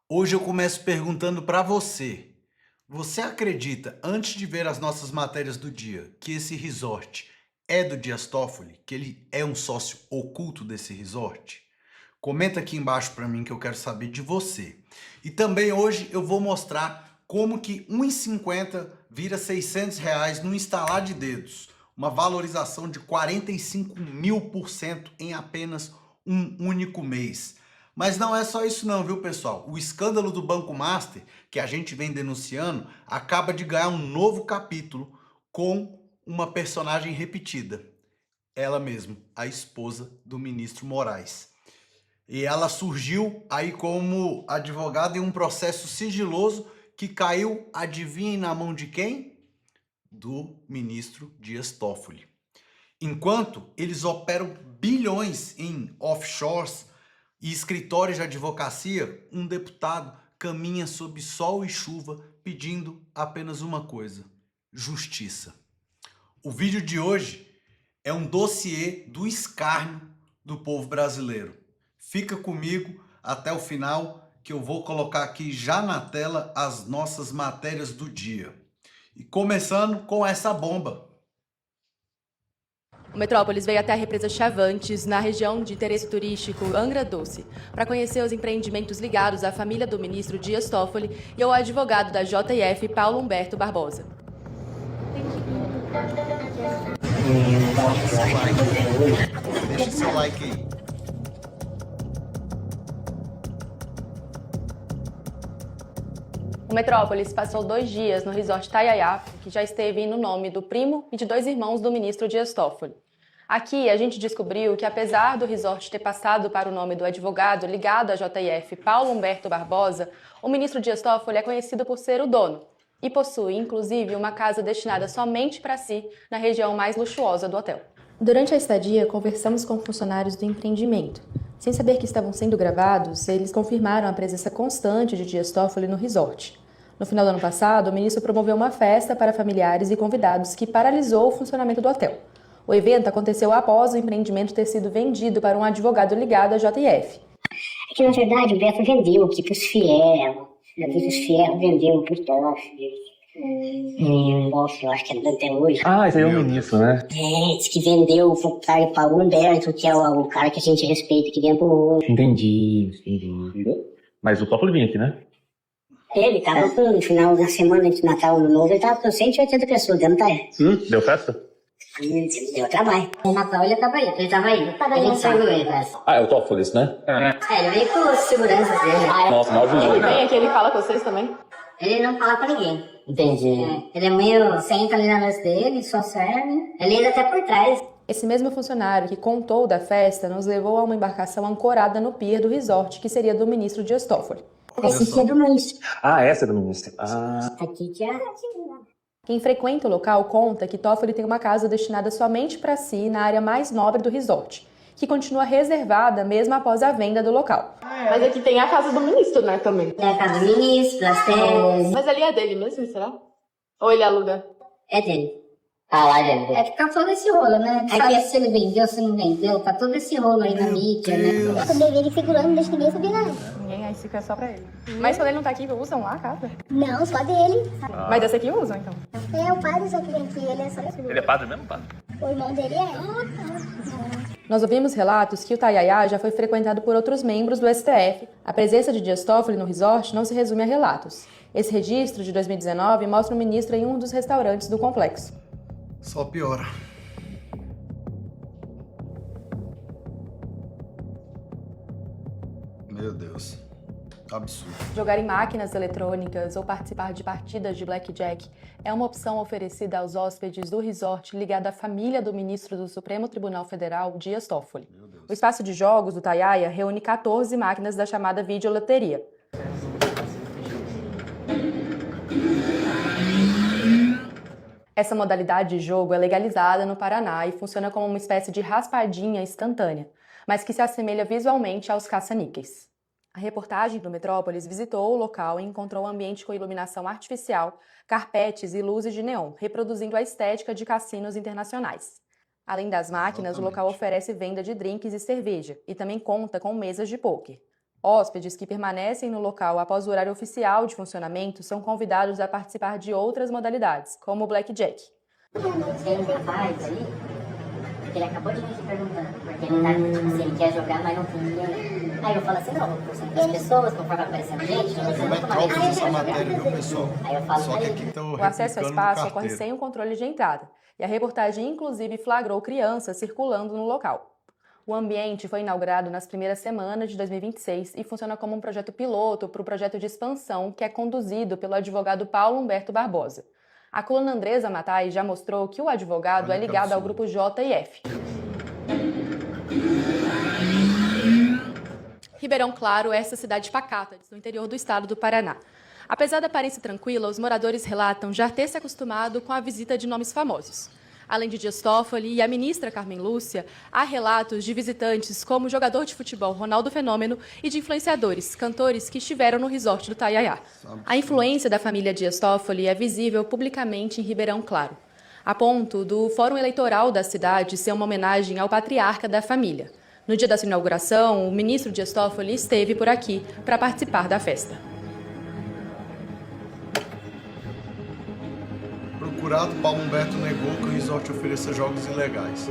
Hoje eu começo perguntando para você. Você acredita, antes de ver as nossas matérias do dia, que esse resort é do Dias Toffoli? Que ele é um sócio oculto desse resort? Comenta aqui embaixo para mim que eu quero saber de você. E também hoje eu vou mostrar como que 1,50 vira R$ 600 no instalar de dedos. Uma valorização de 45.000% em apenas um único mês. Mas não é só isso não, viu, pessoal? O escândalo do Banco Master, que a gente vem denunciando, acaba de ganhar um novo capítulo com uma personagem repetida. Ela mesma, a esposa do ministro Moraes. E ela surgiu aí como advogada em um processo sigiloso que caiu, adivinhem, na mão de quem? Do ministro Dias Toffoli. Enquanto eles operam bilhões em offshores e escritórios de advocacia, um deputado caminha sob sol e chuva pedindo apenas uma coisa: justiça. O vídeo de hoje é um dossiê do escárnio do povo brasileiro. Fica comigo até o final que eu vou colocar aqui já na tela as nossas matérias do dia. E começando com essa bomba. O Metrópolis veio até a represa Chavantes, na região de interesse turístico Angra Doce, para conhecer os empreendimentos ligados à família do ministro Dias Toffoli e ao advogado da JF, Paulo Humberto Barbosa. Deixa seu like aí. O Metrópolis passou 2 dias no resort Tayayá, que já esteve no nome do primo e de 2 irmãos do ministro Dias Toffoli. Aqui a gente descobriu que, apesar do resort ter passado para o nome do advogado ligado à JF, Paulo Humberto Barbosa, o ministro Dias Toffoli é conhecido por ser o dono e possui, inclusive, uma casa destinada somente para si na região mais luxuosa do hotel. Durante a estadia, conversamos com funcionários do empreendimento. Sem saber que estavam sendo gravados, eles confirmaram a presença constante de Dias Toffoli no resort. No final do ano passado, o ministro promoveu uma festa para familiares e convidados que paralisou o funcionamento do hotel. O evento aconteceu após o empreendimento ter sido vendido para um advogado ligado à JF. É que, na verdade, o Beto vendeu aqui para os Fiel. Os Fiel vendeu para o Toffoli. Eu acho que é até hoje. Ah, esse aí é o ministro, né? É, disse que vendeu para o Paulo Humberto, que é o cara que a gente respeita aqui dentro do ouro. Entendi. Mas o Toffoli vinha aqui, né? Ele tava no final da semana de Natal, Ano Novo, ele tava com 180 pessoas dentro da Deu festa? Deu trabalho. No Natal ele tava aí. Ele tava aí. Ele saiu ele, parece. Ah, é o Toffoli, esse, né? Ele veio com os seguranças dele. Nossa, mal Ele juízo. vem aqui, ele fala com vocês também? Ele não fala com ninguém. Entendi. Ele é meio... Senta ali na mesa dele, só serve. Ele anda até por trás. Esse mesmo funcionário que contou da festa nos levou a uma embarcação ancorada no pier do resort, que seria do ministro Dias Toffoli. Esse aqui é do ministro. Ah, essa é do ministro. Ah, Aqui que é... Quem frequenta o local conta que Toffoli tem uma casa destinada somente para si na área mais nobre do resort, que continua reservada mesmo após a venda do local. Mas aqui tem a casa do ministro, né, também. É a casa do ministro, as terras. Mas ali é dele mesmo, será? Ou ele aluga? É dele. Ah, lá é dele. É que tá todo esse rolo, né? Sabe se ele vendeu, se não vendeu, tá todo esse rolo aí na mídia, né? Eu também ele figurando, não deixa ninguém saber nada. Ninguém, aí fica só pra ele. Mas quando ele não tá aqui, usam lá a casa? Não, só dele. Mas essa aqui usam, então? É o padre só que vem aqui, ele é só ele é padre mesmo, padre? o irmão dele é. Nós ouvimos relatos que o Tayayá já foi frequentado por outros membros do STF. A presença de Dias Toffoli no resort não se resume a relatos. Esse registro de 2019 mostra o ministro em um dos restaurantes do complexo. Só piora. Meu Deus. Absurdo. Jogar em máquinas eletrônicas ou participar de partidas de blackjack é uma opção oferecida aos hóspedes do resort ligado à família do ministro do Supremo Tribunal Federal, Dias Toffoli. O espaço de jogos do Tayaya reúne 14 máquinas da chamada videoloteria. Essa modalidade de jogo é legalizada no Paraná e funciona como uma espécie de raspadinha instantânea, mas que se assemelha visualmente aos caça-níqueis. A reportagem do Metrópolis visitou o local e encontrou um ambiente com iluminação artificial, carpetes e luzes de neon, reproduzindo a estética de cassinos internacionais. Além das máquinas, o local oferece venda de drinks e cerveja e também conta com mesas de pôquer. Hóspedes que permanecem no local após o horário oficial de funcionamento são convidados a participar de outras modalidades, como o blackjack. Tem um rapaz ali, que ele acabou de me perguntando, porque ele tá, tipo assim, ele quer jogar, mas não tem dinheiro. Aí eu falo assim, não, vou concentrar as pessoas, conforme aparecendo gente, não É Metrópolis essa matéria, viu, pessoal? Aí eu falo Só pra que ele. aqui estão O acesso ao replicando no espaço ocorre carteiro. sem o controle de entrada, e a reportagem inclusive flagrou crianças circulando no local. O ambiente foi inaugurado nas primeiras semanas de 2026 e funciona como um projeto piloto para o projeto de expansão que é conduzido pelo advogado Paulo Humberto Barbosa. A coluna Andresa Matai já mostrou que o advogado Olha é que ligado ao absurdo. grupo J e F. Ribeirão Claro é essa cidade pacata, no interior do estado do Paraná. Apesar da aparência tranquila, os moradores relatam já ter se acostumado com a visita de nomes famosos. Além de Dias Toffoli e a ministra Carmen Lúcia, há relatos de visitantes como o jogador de futebol Ronaldo Fenômeno e de influenciadores, cantores que estiveram no resort do Taiaiá. A influência da família Dias Toffoli é visível publicamente em Ribeirão Claro, a ponto do Fórum Eleitoral da cidade ser uma homenagem ao patriarca da família. No dia da sua inauguração, o ministro Dias Toffoli esteve por aqui para participar da festa. Procurado, Paulo Humberto negou que o resort ofereça jogos ilegais.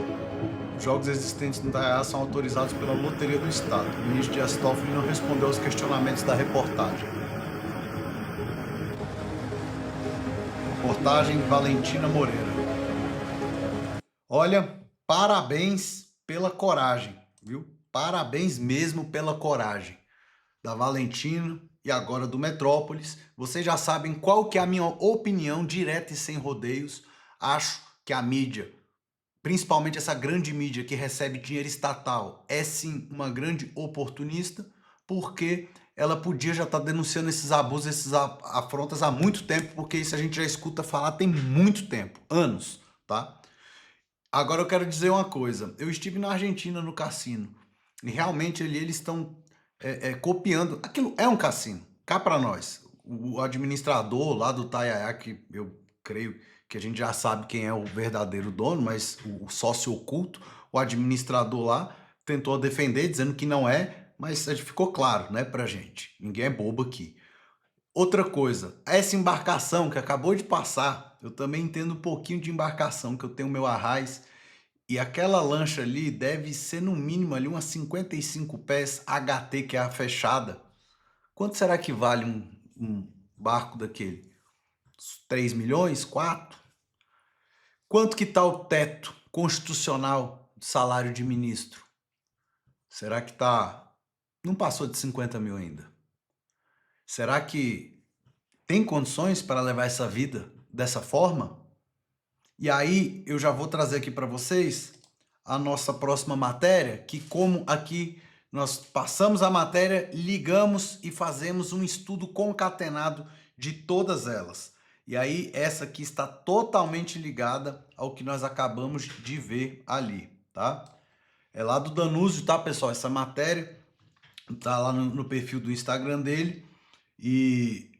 Os jogos existentes no Taiaiá são autorizados pela Loteria do Estado. O ministro Dias Toffoli não respondeu aos questionamentos da reportagem. Reportagem Valentina Moreira. Olha, parabéns pela coragem, viu? Parabéns mesmo pela coragem da Valentina e agora do Metrópolis. Vocês já sabem qual que é a minha opinião direta e sem rodeios. Acho que a mídia, principalmente essa grande mídia que recebe dinheiro estatal, é sim uma grande oportunista, porque ela podia já estar denunciando esses abusos, essas afrontas há muito tempo, porque isso a gente já escuta falar tem muito tempo, anos, tá? Agora eu quero dizer uma coisa, eu estive na Argentina no cassino, e realmente ali eles estão copiando, aquilo é um cassino, cá para nós, o administrador lá do Taiaiá, que eu creio que a gente já sabe quem é o verdadeiro dono, mas o sócio oculto, o administrador lá, tentou defender, dizendo que não é, mas ficou claro, né, pra gente, ninguém é bobo aqui. Outra coisa, essa embarcação que acabou de passar, eu também entendo um pouquinho de embarcação, que eu tenho meu Arraiz, e aquela lancha ali deve ser no mínimo ali umas 55 pés HT, que é a fechada. Quanto será que vale um barco daquele? 3 milhões? 4? Quanto que tá o teto constitucional de salário de ministro? Será que tá... não passou de 50 mil ainda? Será que tem condições para levar essa vida dessa forma? E aí eu já vou trazer aqui para vocês a nossa próxima matéria, que como aqui nós passamos a matéria, ligamos e fazemos um estudo concatenado de todas elas. E aí essa aqui está totalmente ligada ao que nós acabamos de ver ali, tá? É lá do Danúzio, tá, pessoal? Essa matéria tá lá no perfil do Instagram dele. E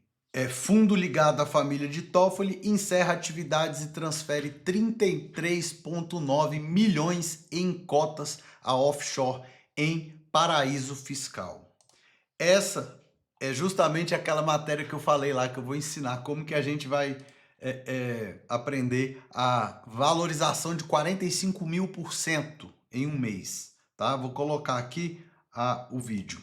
fundo ligado à família de Toffoli encerra atividades e transfere 33,9 milhões em cotas a offshore em paraíso fiscal. Essa é justamente aquela matéria que eu falei lá, que eu vou ensinar como que a gente vai aprender a valorização de 45.000% em um mês, tá? Vou colocar aqui o vídeo.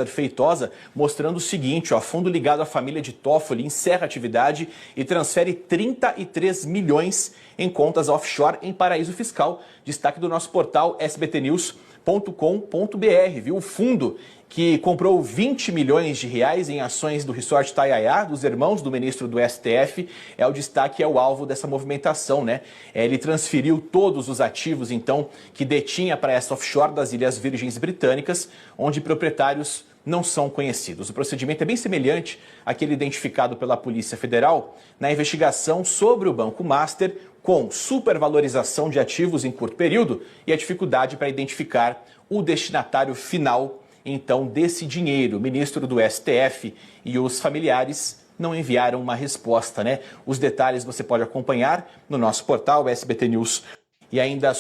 Feitosa, mostrando o seguinte, ó, fundo ligado à família de Toffoli encerra atividade e transfere 33 milhões em contas offshore em paraíso fiscal. Destaque do nosso portal sbtnews.com.br, viu? O fundo que comprou 20 milhões de reais em ações do Resort Taiaiá, dos irmãos do ministro do STF, é o destaque, é o alvo dessa movimentação, né? Ele transferiu todos os ativos, então, que detinha para essa offshore das Ilhas Virgens Britânicas, onde proprietários não são conhecidos. O procedimento é bem semelhante àquele identificado pela Polícia Federal na investigação sobre o Banco Master, com supervalorização de ativos em curto período e a dificuldade para identificar o destinatário final, então, desse dinheiro. O ministro do STF e os familiares não enviaram uma resposta, né? Os detalhes você pode acompanhar no nosso portal SBT News. E ainda...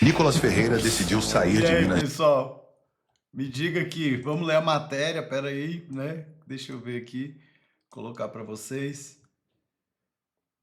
Nicolas Ferreira decidiu sair de Minas. Pessoal, Me diga aqui, vamos ler a matéria, pera aí, né? Deixa eu ver aqui, colocar para vocês.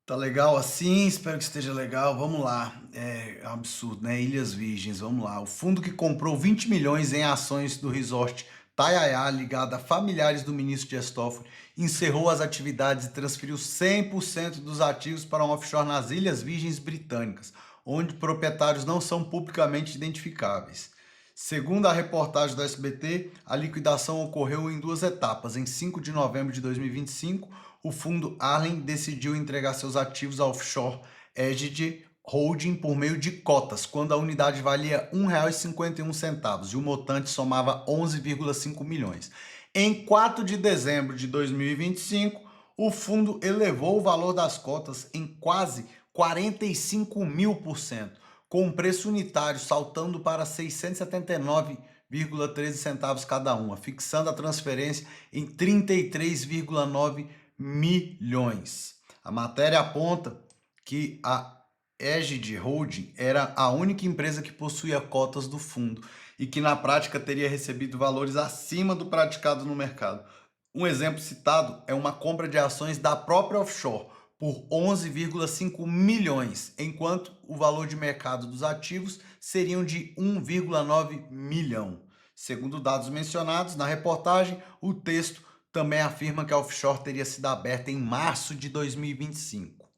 Tá legal assim? Espero que esteja legal. Vamos lá. É um absurdo, né? Ilhas Virgens, vamos lá. O fundo que comprou 20 milhões em ações do resort Taiaiá, ligado a familiares do ministro Dias Toffoli, encerrou as atividades e transferiu 100% dos ativos para um offshore nas Ilhas Virgens Britânicas, onde proprietários não são publicamente identificáveis. Segundo a reportagem do SBT, a liquidação ocorreu em duas etapas. Em 5 de novembro de 2025, o fundo Arlen decidiu entregar seus ativos ao offshore Egid Holding por meio de cotas, quando a unidade valia R$ 1,51 e o montante somava 11,5 milhões. Em 4 de dezembro de 2025, o fundo elevou o valor das cotas em quase 45.000%, com o preço unitário saltando para 679,13 centavos cada uma, fixando a transferência em 33,9 milhões. A matéria aponta que a Egid Holding era a única empresa que possuía cotas do fundo e que na prática teria recebido valores acima do praticado no mercado. Um exemplo citado é uma compra de ações da própria offshore por 11,5 milhões, enquanto o valor de mercado dos ativos seriam de 1,9 milhão. Segundo dados mencionados na reportagem, o texto também afirma que a offshore teria sido aberta em março de 2025.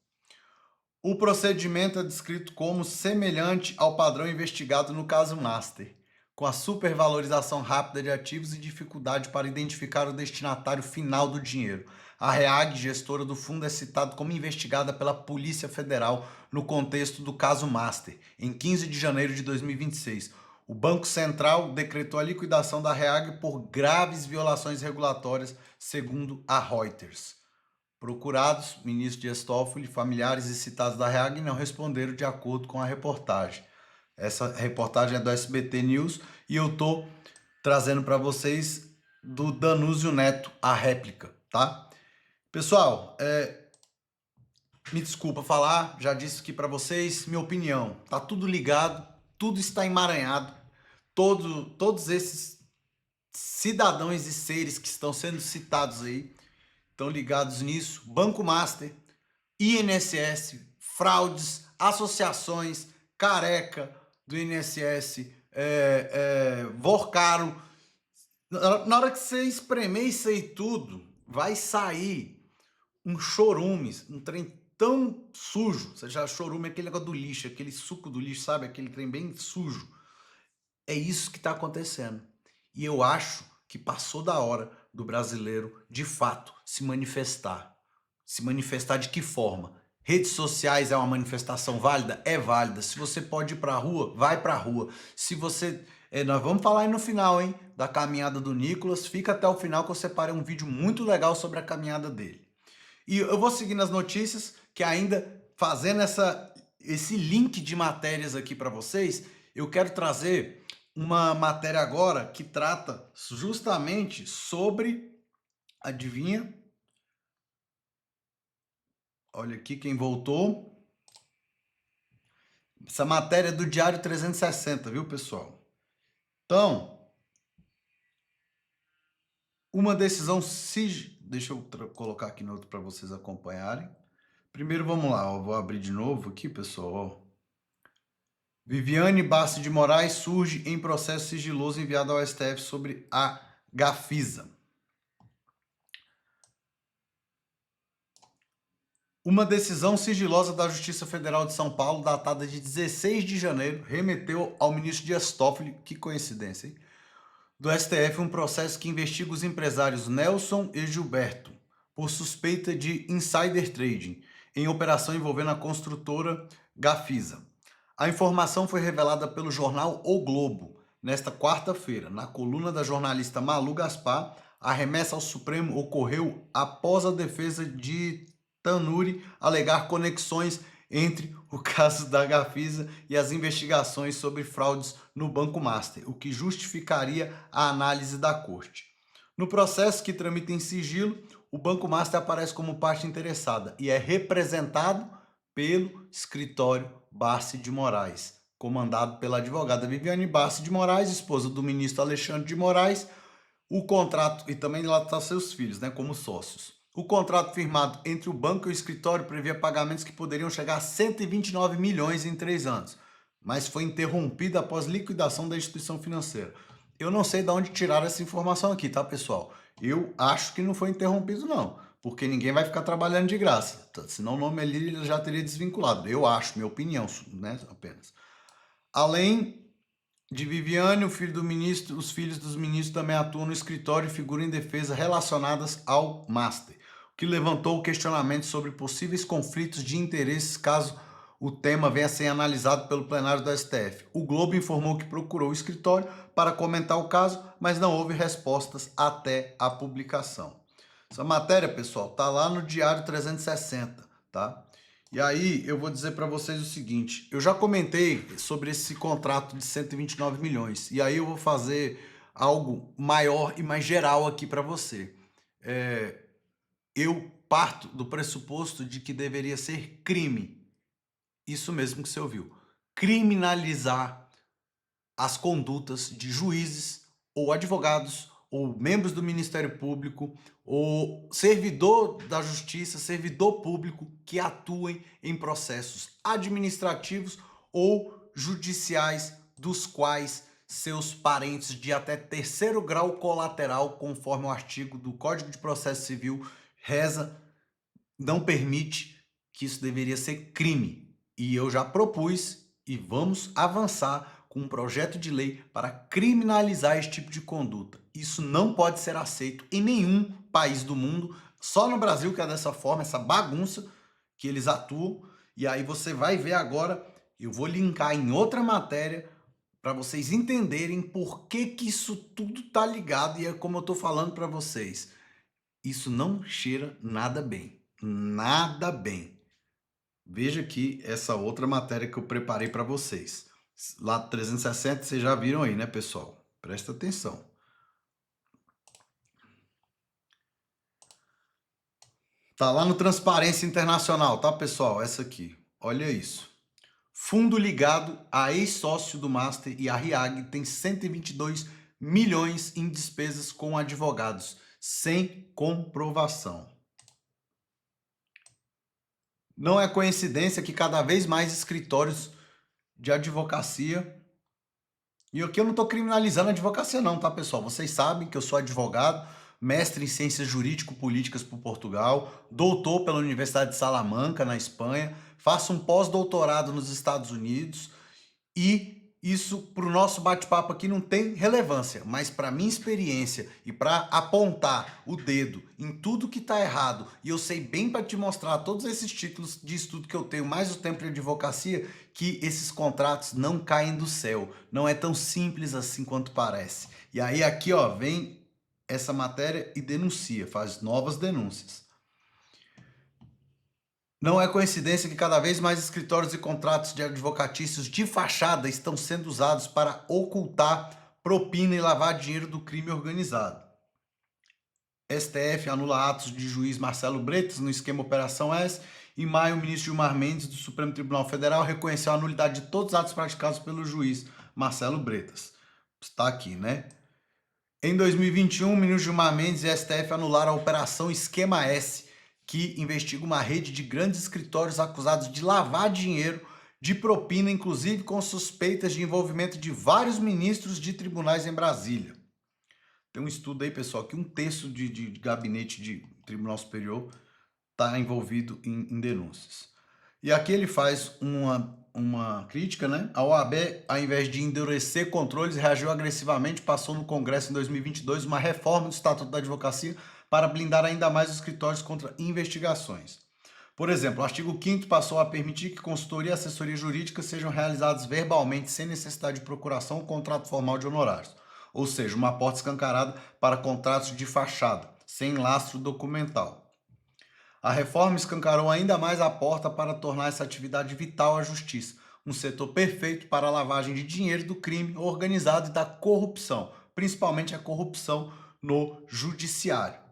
O procedimento é descrito como semelhante ao padrão investigado no caso Master, com a supervalorização rápida de ativos e dificuldade para identificar o destinatário final do dinheiro. A REAG, gestora do fundo, é citada como investigada pela Polícia Federal no contexto do caso Master, em 15 de janeiro de 2026. O Banco Central decretou a liquidação da REAG por graves violações regulatórias, segundo a Reuters. Procurados, ministro Dias Toffoli, familiares e citados da REAG não responderam de acordo com a reportagem. Essa reportagem é do SBT News e eu estou trazendo para vocês do Danúzio Neto a réplica, tá? Pessoal, me desculpa falar, já disse aqui para vocês, minha opinião, tá tudo ligado, tudo está emaranhado, todos esses cidadãos e seres que estão sendo citados aí, estão ligados nisso. Banco Master, INSS, fraudes, associações, careca do INSS, Vorcaro. Na hora que você espremer isso aí tudo, vai sair um chorume, um trem tão sujo. Você já chorume, aquele negócio do lixo, aquele suco do lixo, sabe? Aquele trem bem sujo. É isso que está acontecendo. E eu acho que passou da hora do brasileiro, de fato, se manifestar. Se manifestar de que forma? Redes sociais é uma manifestação válida? É válida. Se você pode ir pra rua, vai pra rua. Se você... nós vamos falar aí no final, hein? Da caminhada do Nicolas. Fica até o final que eu separei um vídeo muito legal sobre a caminhada dele. E eu vou seguir nas notícias, que ainda fazendo esse link de matérias aqui para vocês, eu quero trazer uma matéria agora que trata justamente sobre, adivinha? Olha aqui quem voltou. Essa matéria é do Diário 360, viu, pessoal? Então, uma decisão deixa eu colocar aqui no outro para vocês acompanharem. Primeiro, vamos lá, ó, vou abrir de novo aqui, pessoal, ó. Viviane Bassi de Moraes surge em processo sigiloso enviado ao STF sobre a Gafisa. Uma decisão sigilosa da Justiça Federal de São Paulo, datada de 16 de janeiro, remeteu ao ministro Dias Toffoli, que coincidência, hein? Do STF um processo que investiga os empresários Nelson e Gilberto por suspeita de insider trading em operação envolvendo a construtora Gafisa. A informação foi revelada pelo jornal O Globo nesta quarta-feira. Na coluna da jornalista Malu Gaspar, a remessa ao Supremo ocorreu após a defesa de Tanuri alegar conexões entre o caso da Gafisa e as investigações sobre fraudes no Banco Master, o que justificaria a análise da corte. No processo, que tramita em sigilo, o Banco Master aparece como parte interessada e é representado pelo escritório Bassi de Moraes, comandado pela advogada Viviane Bassi de Moraes, esposa do ministro Alexandre de Moraes. O contrato, e também lá estão seus filhos, né, como sócios. O contrato firmado entre o banco e o escritório previa pagamentos que poderiam chegar a 129 milhões em 3 anos, mas foi interrompido após liquidação da instituição financeira. Eu não sei de onde tiraram essa informação aqui, tá, pessoal? Eu acho que não foi interrompido, não, porque ninguém vai ficar trabalhando de graça, senão o nome ali ele já teria desvinculado. Eu acho, minha opinião, né, apenas. Além de Viviane, o filho do ministro, os filhos dos ministros também atuam no escritório e figuram em defesa relacionadas ao Master, o que levantou o questionamento sobre possíveis conflitos de interesses caso o tema venha a ser analisado pelo plenário do STF. O Globo informou que procurou o escritório para comentar o caso, mas não houve respostas até a publicação. Essa matéria, pessoal, tá lá no Diário 360, tá? E aí eu vou dizer para vocês o seguinte, eu já comentei sobre esse contrato de 129 milhões, e aí eu vou fazer algo maior e mais geral aqui para você. Eu parto do pressuposto de que deveria ser crime, isso mesmo que você ouviu, criminalizar as condutas de juízes ou advogados ou membros do Ministério Público, ou servidor da Justiça, servidor público que atuem em processos administrativos ou judiciais, dos quais seus parentes de até terceiro grau colateral, conforme o artigo do Código de Processo Civil reza, não permite, que isso deveria ser crime. E eu já propus, e vamos avançar com um projeto de lei para criminalizar esse tipo de conduta. Isso não pode ser aceito em nenhum país do mundo, só no Brasil que é dessa forma, essa bagunça que eles atuam. E aí você vai ver agora, eu vou linkar em outra matéria para vocês entenderem por que isso tudo tá ligado, e é como eu tô falando para vocês. Isso não cheira nada bem, nada bem. Veja aqui essa outra matéria que eu preparei para vocês. Lá 360, vocês já viram aí, né, pessoal? Presta atenção. Tá lá no Transparência Internacional, tá, pessoal? Essa aqui. Olha isso. Fundo ligado a ex-sócio do Master e a RIAG tem 122 milhões em despesas com advogados, sem comprovação. Não é coincidência que cada vez mais escritórios de advocacia, e aqui eu não estou criminalizando a advocacia não, tá, pessoal? Vocês sabem que eu sou advogado, mestre em ciências jurídico-políticas por Portugal, doutor pela Universidade de Salamanca, na Espanha, faço um pós-doutorado nos Estados Unidos, e isso para o nosso bate-papo aqui não tem relevância, mas para minha experiência e para apontar o dedo em tudo que está errado, e eu sei bem para te mostrar todos esses títulos de estudo que eu tenho, mais o tempo de advocacia, que esses contratos não caem do céu, não é tão simples assim quanto parece. E aí aqui ó, vem essa matéria e denuncia, faz novas denúncias. Não é coincidência que cada vez mais escritórios e contratos de advocatícios de fachada estão sendo usados para ocultar propina e lavar dinheiro do crime organizado. STF anula atos de juiz Marcelo Bretas no esquema Operação S. Em maio, o ministro Gilmar Mendes, do Supremo Tribunal Federal, reconheceu a nulidade de todos os atos praticados pelo juiz Marcelo Bretas. Está aqui, né? Em 2021, o ministro Gilmar Mendes e STF anularam a Operação Esquema S, que investiga uma rede de grandes escritórios acusados de lavar dinheiro de propina, inclusive com suspeitas de envolvimento de vários ministros de tribunais em Brasília. Tem um estudo aí, pessoal, que um terço de gabinete de Tribunal Superior está envolvido em denúncias. E aqui ele faz uma crítica, né? A OAB, ao invés de endurecer controles, reagiu agressivamente, passou no Congresso em 2022 uma reforma do Estatuto da Advocacia para blindar ainda mais os escritórios contra investigações. Por exemplo, o artigo 5º passou a permitir que consultoria e assessoria jurídica sejam realizados verbalmente sem necessidade de procuração ou contrato formal de honorários, ou seja, uma porta escancarada para contratos de fachada, sem lastro documental. A reforma escancarou ainda mais a porta para tornar essa atividade vital à justiça, um setor perfeito para a lavagem de dinheiro do crime organizado e da corrupção, principalmente a corrupção no judiciário.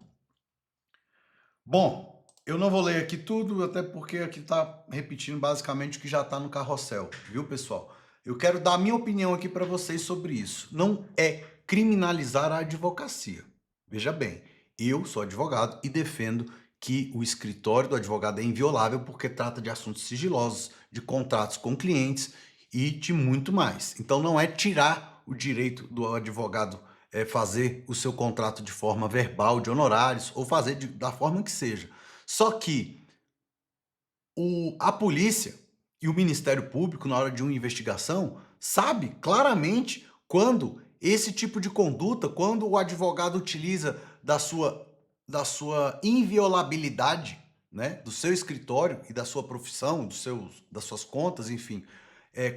Bom, eu não vou ler aqui tudo, até porque aqui está repetindo basicamente o que já está no carrossel, viu, pessoal? Eu quero dar a minha opinião aqui para vocês sobre isso. Não é criminalizar a advocacia. Veja bem, eu sou advogado e defendo que o escritório do advogado é inviolável porque trata de assuntos sigilosos, de contratos com clientes e de muito mais. Então não é tirar o direito do advogado fazer o seu contrato de forma verbal, de honorários, ou fazer da forma que seja. Só que a polícia e o Ministério Público, na hora de uma investigação, sabe claramente quando esse tipo de conduta, quando o advogado utiliza da sua inviolabilidade, né, do seu escritório e da sua profissão, das suas contas, enfim,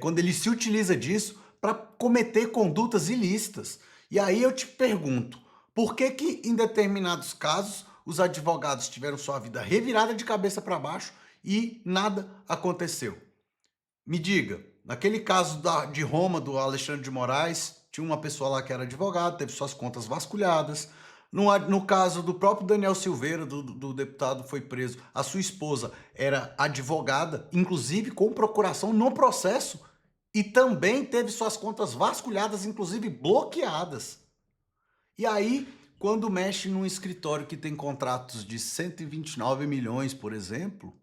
quando ele se utiliza disso para cometer condutas ilícitas. E aí eu te pergunto, por que que em determinados casos os advogados tiveram sua vida revirada de cabeça para baixo e nada aconteceu? Me diga, naquele caso de Roma, do Alexandre de Moraes, tinha uma pessoa lá que era advogado, teve suas contas vasculhadas. No caso do próprio Daniel Silveira, do deputado foi preso, a sua esposa era advogada, inclusive com procuração no processo, e também teve suas contas vasculhadas, inclusive bloqueadas. E aí, quando mexe num escritório que tem contratos de 129 milhões, por exemplo,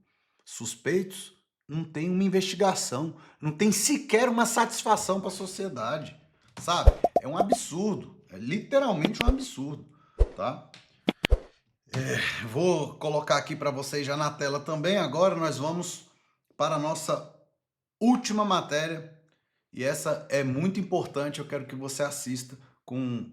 suspeitos, não tem uma investigação, não tem sequer uma satisfação para a sociedade, sabe? É um absurdo, é literalmente um absurdo, tá? Vou colocar aqui para vocês já na tela também. Agora nós vamos para a nossa última matéria, e essa é muito importante, eu quero que você assista com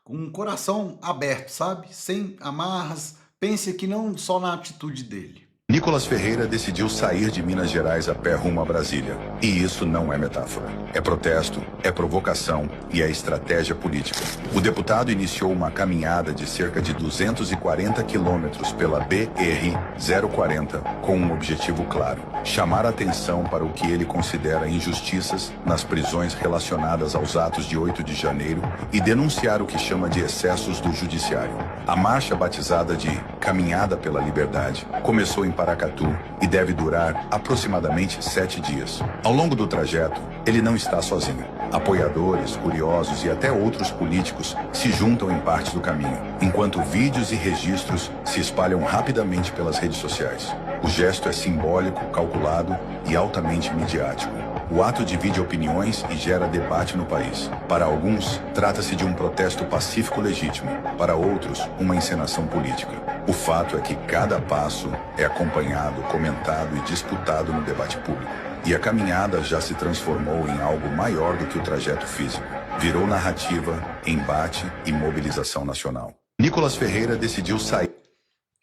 um coração aberto, sabe? Sem amarras, pense aqui não só na atitude dele. Nicolas Ferreira decidiu sair de Minas Gerais a pé rumo a Brasília. E isso não é metáfora. É protesto, é provocação e é estratégia política. O deputado iniciou uma caminhada de cerca de 240 quilômetros pela BR-040 com um objetivo claro: chamar a atenção para o que ele considera injustiças nas prisões relacionadas aos atos de 8 de janeiro e denunciar o que chama de excessos do judiciário. A marcha, batizada de Caminhada pela Liberdade, começou em Paracatu e deve durar aproximadamente 7 dias. Ao longo do trajeto, ele não está sozinho. Apoiadores, curiosos e até outros políticos se juntam em parte do caminho, enquanto vídeos e registros se espalham rapidamente pelas redes sociais. O gesto é simbólico, calculado e altamente midiático. O ato divide opiniões e gera debate no país. Para alguns, trata-se de um protesto pacífico legítimo. Para outros, uma encenação política. O fato é que cada passo é acompanhado, comentado e disputado no debate público. E a caminhada já se transformou em algo maior do que o trajeto físico. Virou narrativa, embate e mobilização nacional. Nicolas Ferreira decidiu sair.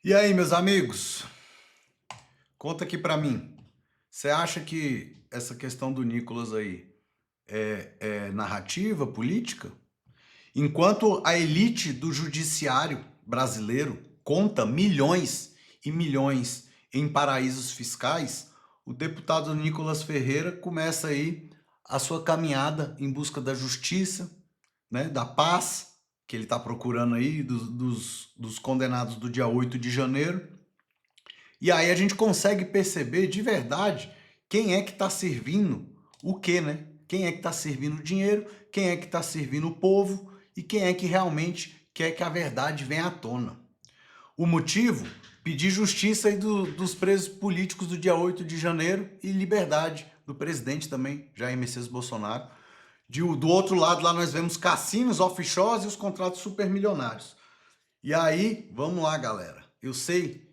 E aí, meus amigos? Conta aqui pra mim. Você acha que essa questão do Nicolas aí é narrativa política? Enquanto a elite do judiciário brasileiro conta milhões e milhões em paraísos fiscais, o deputado Nicolas Ferreira começa aí a sua caminhada em busca da justiça, né, da paz, que ele está procurando aí, dos condenados do dia 8 de janeiro. E aí a gente consegue perceber de verdade quem é que está servindo o quê, né? Quem é que está servindo o dinheiro, quem é que está servindo o povo e quem é que realmente quer que a verdade venha à tona. O motivo? Pedir justiça aí dos presos políticos do dia 8 de janeiro e liberdade do presidente também, Jair Messias Bolsonaro. Do outro lado lá nós vemos cassinos, offshores e os contratos supermilionários. E aí, vamos lá, galera. Eu sei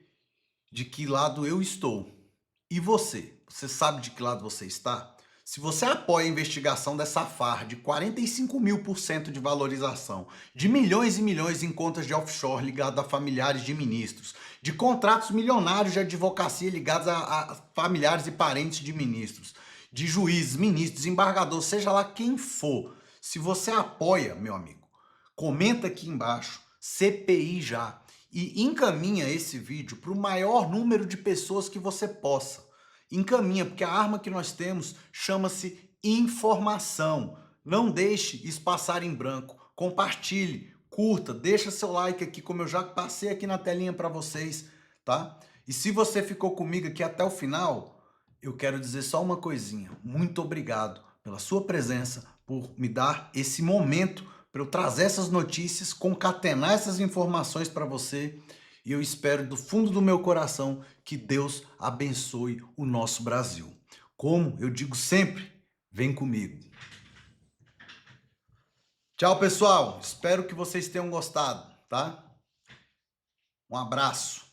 de que lado eu estou. E você? Você sabe de que lado você está? Se você apoia a investigação dessa farra de 45.000% de valorização, de milhões e milhões em contas de offshore ligadas a familiares de ministros, de contratos milionários de advocacia ligados a familiares e parentes de ministros, de juízes, ministros, desembargadores, seja lá quem for, se você apoia, meu amigo, comenta aqui embaixo, CPI já, e encaminha esse vídeo para o maior número de pessoas que você possa. Encaminha, porque a arma que nós temos chama-se informação. Não deixe isso passar em branco. Compartilhe, curta, deixa seu like aqui, como eu já passei aqui na telinha para vocês, tá? E se você ficou comigo aqui até o final, eu quero dizer só uma coisinha. Muito obrigado pela sua presença, por me dar esse momento para eu trazer essas notícias, concatenar essas informações para você. E eu espero do fundo do meu coração que Deus abençoe o nosso Brasil. Como eu digo sempre, vem comigo. Tchau, pessoal. Espero que vocês tenham gostado, tá? Um abraço.